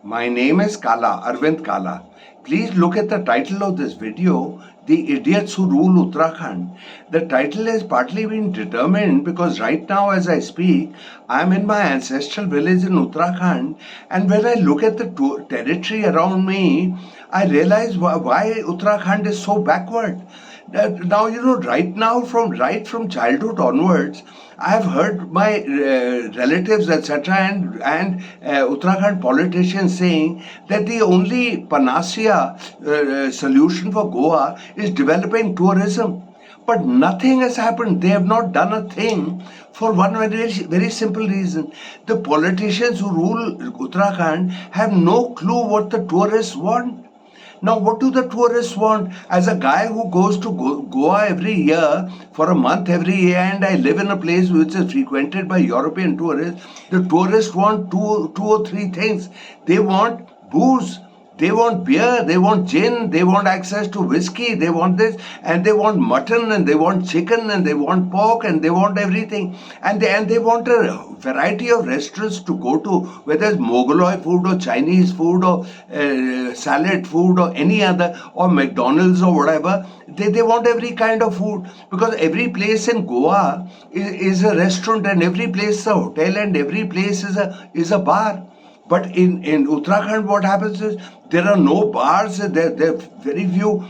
My name is Kala, Arvind Kala. Please look at the title of this video, The Idiots Who Rule Uttarakhand. The title has partly been determined because right now as I speak, I am in my ancestral village in Uttarakhand, and when I look at the territory around me, I realize why Uttarakhand is so backward. Now, right from childhood onwards, I have heard my relatives, etc., and Uttarakhand politicians saying that the only panacea solution for Goa is developing tourism. But nothing has happened. They have not done a thing for one very simple reason. The politicians who rule Uttarakhand have no clue what the tourists want. Now, what do the tourists want? As a guy who goes to Goa every year for a month every year, and I live in a place which is frequented by European tourists, the tourists want two or three things. They want booze. They want beer, they want gin, they want access to whiskey, they want this, and they want mutton, and they want chicken, and they want pork, and they want everything. And they want a variety of restaurants to go to, whether it's Mongoloid food or Chinese food or salad food or any other, or McDonald's or whatever. They want every kind of food because every place in Goa is a restaurant, and every place is a hotel, and every place is a bar. But in Uttarakhand, what happens is there are no bars. There are very few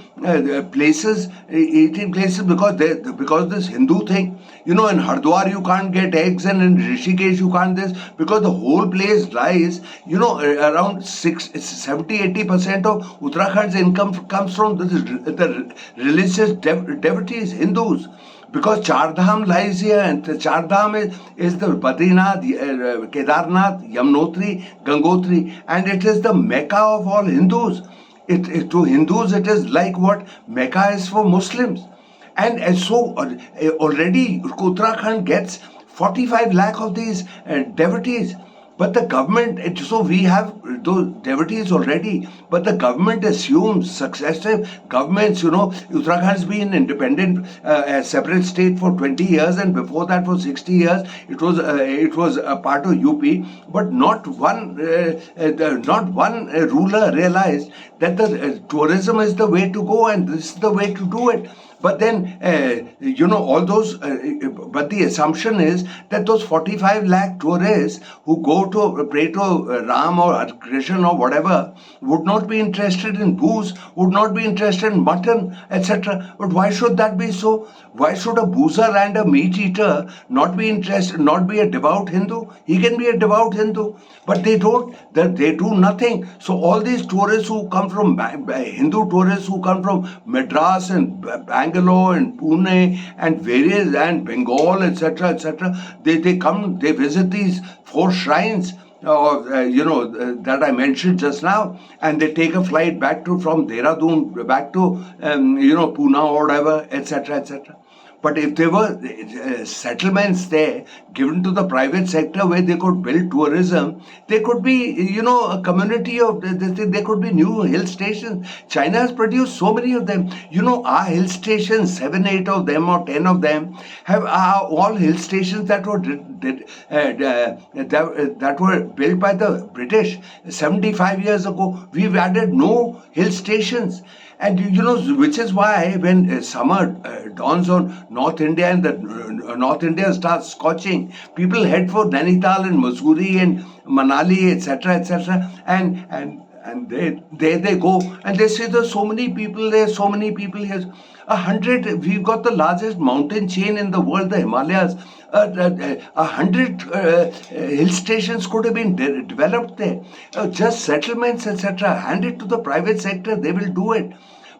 places, eating places, because this Hindu thing. In Hardwar you can't get eggs, and in Rishikesh you can't this, because the whole place lies. Around 70-80% of Uttarakhand's income comes from the religious devotees, Hindus. Because Char Dham lies here, and the Char Dham is the Badrinath, Kedarnath, Yamunotri, Gangotri, and it is the Mecca of all Hindus. To Hindus, it is like what Mecca is for Muslims. And so already Uttarakhand gets 45 lakh of these devotees. But the government, so we have those devotees already, but the government assumes, successive governments, Uttarakhand has been independent, a separate state for 20 years, and before that for 60 years, it was a part of UP, but not one ruler realized that the tourism is the way to go, and this is the way to do it. But then, all those, but the assumption is that those 45 lakh tourists who go to pray to Ram or Krishna or whatever would not be interested in booze, would not be interested in mutton, etc. But why should that be so? Why should a boozer and a meat eater not be interested, not be a devout Hindu? He can be a devout Hindu, but they don't, they do nothing. So all these tourists who come from, Hindu tourists who come from Madras and Bangalore and Pune and various, and Bengal, etc., they come, they visit these 4 shrines that I mentioned just now, and they take a flight back from Dehradun back to Pune or whatever, etc. But if there were settlements there given to the private sector where they could build tourism, there could be, a community of, there could be new hill stations. China has produced so many of them. Our hill stations, 7, 8 of them or 10 of them, are all hill stations that were that were built by the British 75 years ago. We've added no hill stations. And which is why when summer dawns on North India and the North India starts scorching, people head for Nainital and Mussoorie and Manali, etc., and there they go, and they say there's so many people there, so many people here. 100, we've got the largest mountain chain in the world, the Himalayas. 100 hill stations could have been developed there. Just settlements, etc. Hand it to the private sector, they will do it.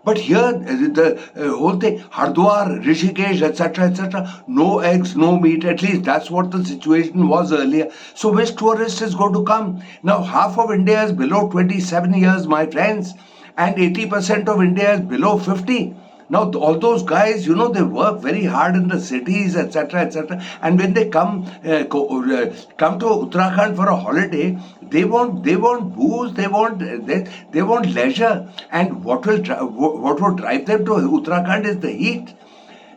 But here, the whole thing, Hardwar, Rishikesh, etc., no eggs, no meat, at least that's what the situation was earlier. So which tourist is going to come? Now, half of India is below 27 years, my friends, and 80% of India is below 50. Now, all those guys, they work very hard in the cities, etc., and when they come to Uttarakhand for a holiday, they want booze, they want leisure, and what will drive them to Uttarakhand is the heat.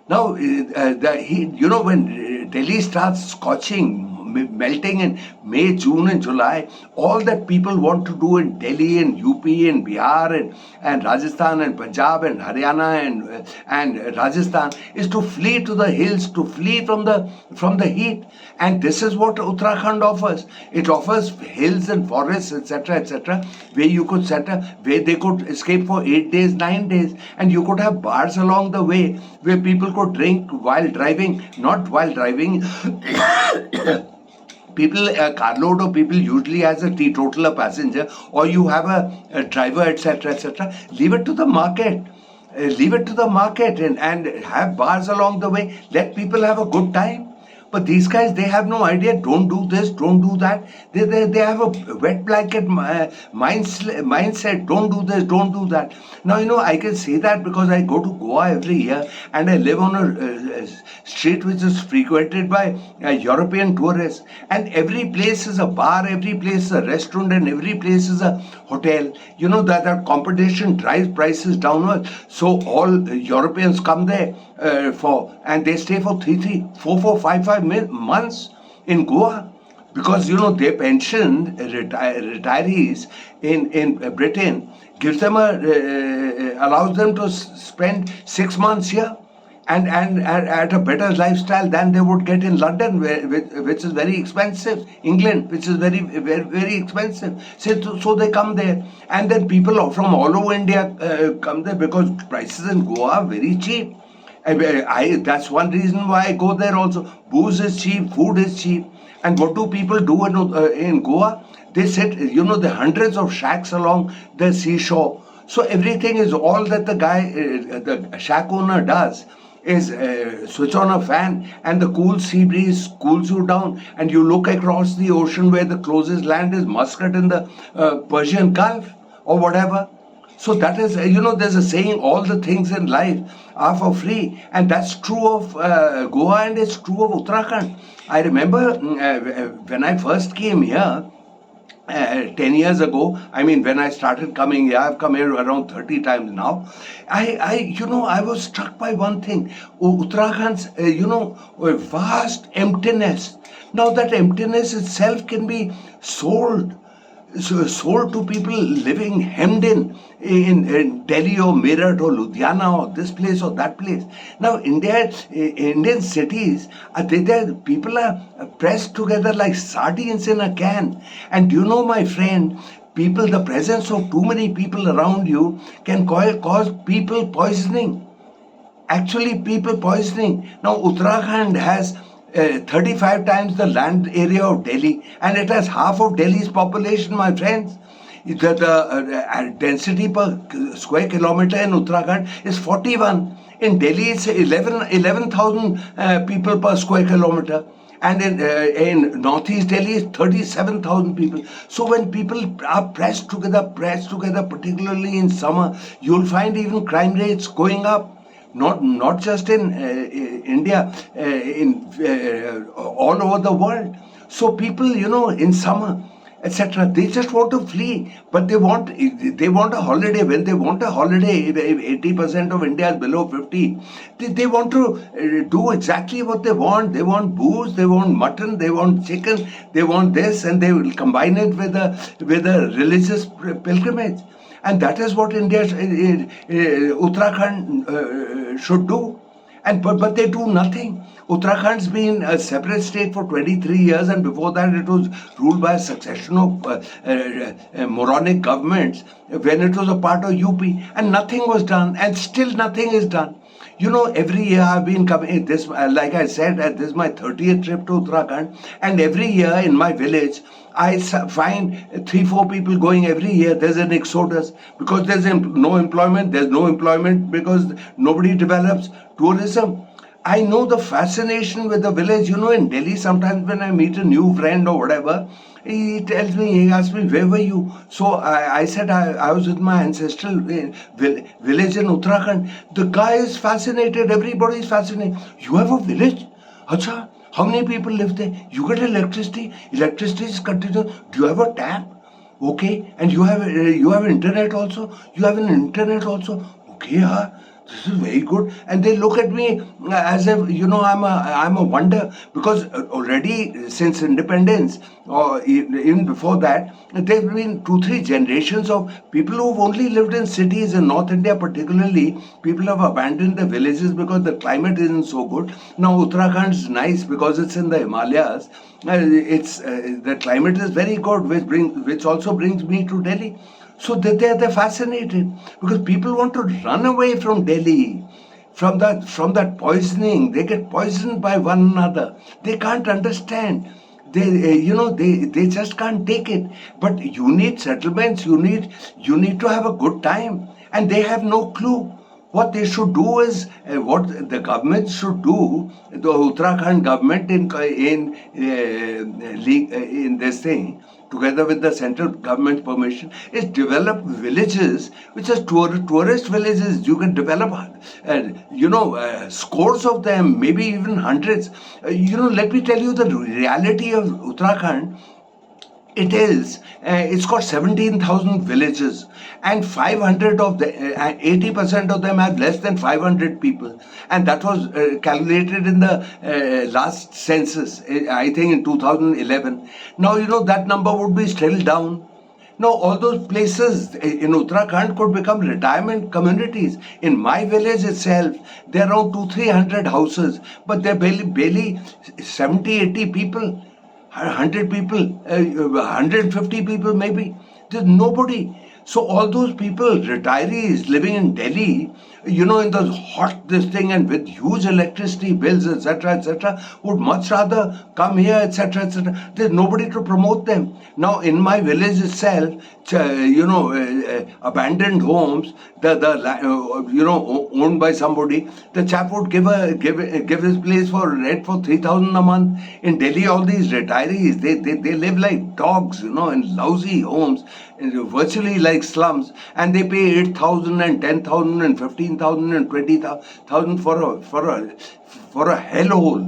Now, the heat, when Delhi starts scorching, melting in May, June and July. All that people want to do in Delhi and UP and Bihar and Rajasthan and Punjab and Haryana and Rajasthan is to flee to the hills, to flee from the heat. And this is what Uttarakhand offers. It offers hills and forests, etc., where you could where they could escape for 8 days, 9 days, and you could have bars along the way where people could drink while driving, not while driving. People, a carload of people usually as a teetotaler passenger, or you have a driver, etc., leave it to the market. Leave it to the market and have bars along the way. Let people have a good time. But these guys, they have no idea. Don't do this, don't do that. They have a wet blanket mindset. Don't do this, don't do that. Now, I can say that because I go to Goa every year and I live on a street which is frequented by European tourists. And every place is a bar, every place is a restaurant, and every place is a hotel. That competition drives prices downwards. So all Europeans come there and they stay for 3, 4, 5 months in Goa, because their pension retirees in Britain gives them allows them to spend 6 months here and at a better lifestyle than they would get in London, which is very expensive, England, which is very, very, very expensive. So they come there, and then people from all over India come there because prices in Goa are very cheap. That's one reason why I go there also. Booze is cheap, food is cheap. And what do people do in Goa? They sit, the hundreds of shacks along the seashore. So everything is all that the shack owner does is switch on a fan, and the cool sea breeze cools you down, and you look across the ocean where the closest land is Muscat in the Persian Gulf or whatever. So that is, there's a saying, all the things in life are for free. And that's true of Goa, and it's true of Uttarakhand. I remember when I first came here, 10 years ago, when I started coming here, I've come here around 30 times now. I was struck by one thing. Uttarakhand's, vast emptiness. Now that emptiness itself can be sold to people living hemmed in Delhi or Meerut or Ludhiana or this place or that place. Now, Indian cities, people are pressed together like sardines in a can. And my friend, the presence of too many people around you can cause people poisoning. Actually, people poisoning. Now, Uttarakhand has 35 times the land area of Delhi, and it has half of Delhi's population, my friends. The density per square kilometer in Uttarakhand is 41. In Delhi, it's 11,000 people per square kilometer. And in northeast Delhi, it's 37,000 people. So when people are pressed together, particularly in summer, you'll find even crime rates going up. Not just in India, all over the world. So people, in summer, etc., they just want to flee, but they want a holiday. When they want a holiday, 80% of India is below 50. They want to do exactly what they want. They want booze, they want mutton, they want chicken, they want this, and they will combine it with a religious pilgrimage. And that is what India, Uttarakhand should do. But they do nothing. Uttarakhand's been a separate state for 23 years, and before that it was ruled by a succession of moronic governments when it was a part of UP, and nothing was done, and still nothing is done. Every year I've been coming, like I said, this is my 30th trip to Uttarakhand, and every year in my village, I find 3-4 people going every year. There's an exodus because there's no employment. There's no employment because nobody develops tourism. I know the fascination with the village. In Delhi, sometimes when I meet a new friend or whatever, he asks me, where were you? So I said, I was with my ancestral village in Uttarakhand. The guy is fascinated. Everybody is fascinated. You have a village? Acha, how many people live there? You get electricity. Electricity is continuous. Do you have a tap? Okay. And you have internet also? You have an internet also? Okay, huh? this is very good. And they look at me as if, I'm a wonder, because already since independence, or even before that, there have been 2-3 generations of people who've only lived in cities in North India. Particularly, people have abandoned the villages because the climate isn't so good. Now Uttarakhand is nice because it's in the Himalayas. It's The climate is very good, which also brings me to Delhi. So they're fascinated, because people want to run away from Delhi, from that poisoning. They get poisoned by one another. They can't understand. They just can't take it. But you need settlements. You need to have a good time, and they have no clue. What they should do is, what the government should do, the Uttarakhand government in this thing, together with the central government's permission, is develop villages which are tourist villages. You can develop, scores of them, maybe even hundreds. Let me tell you the reality of Uttarakhand. It's got 17,000 villages, and 500 of the 80% of them have less than 500 people, and that was calculated in the last census, I think in 2011. Now that number would be still down. Now, all those places in Uttarakhand could become retirement communities. In my village itself, there are around 200-300 houses, but there are barely 70-80 people. 100 people, 150 people maybe. There's nobody. So all those people, retirees living in Delhi, in the hot this thing and with huge electricity bills, etc., would much rather come here, etc. There's nobody to promote them. Now, in my village itself, abandoned homes, owned by somebody, the chap would give his place for rent for 3,000 a month. In Delhi, all these retirees, they live like dogs, in lousy homes, virtually like slums, and they pay 8,000 and 10,000 and 15,000 and 20,000 for a hellhole.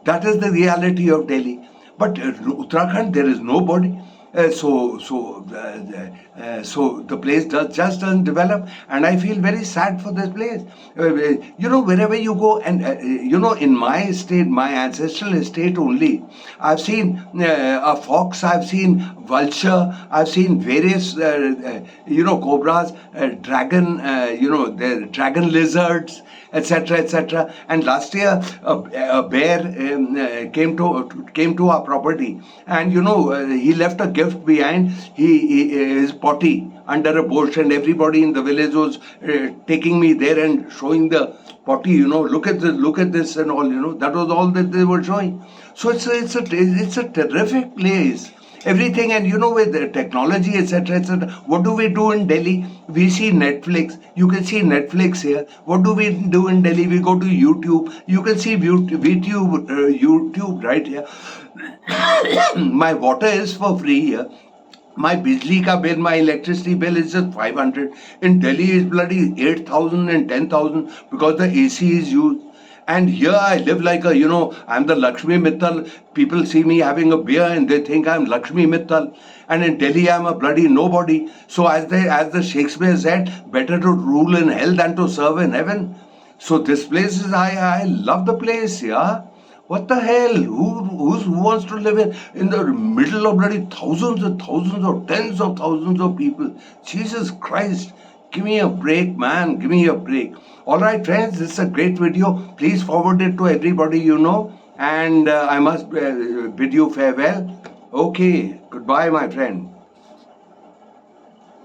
That is the reality of Delhi. But Uttarakhand, there is nobody. So the place doesn't develop, and I feel very sad for this place. Wherever you go, and in my state, my ancestral estate only, I've seen a fox, I've seen vulture, I've seen various cobras, dragon, the dragon lizards, etc. And last year, a bear came to our property, and he left a gift behind. His potty under a bush, and everybody in the village was taking me there and showing the potty. Look at this, and all. That was all that they were showing. So it's a terrific place. Everything, and with the technology, etc. What do we do in Delhi? We see Netflix. You can see Netflix here. What do we do in Delhi? We go to YouTube. You can see YouTube right here. My water is for free here. My bijli ka bill, my electricity bill is just 500. In Delhi is bloody 8,000 and 10,000 because the AC is used. And here I live like I'm the Lakshmi Mittal. People see me having a beer and they think I'm Lakshmi Mittal. And in Delhi I'm a bloody nobody. So as the Shakespeare said, better to rule in hell than to serve in heaven. So this place is, I love the place, yeah. What the hell? Who wants to live in the middle of bloody thousands and thousands or tens of thousands of people? Jesus Christ. Give me a break, man. Give me a break. All right, friends, this is a great video. Please forward it to everybody you know. And I must bid you farewell. Okay, goodbye, my friend.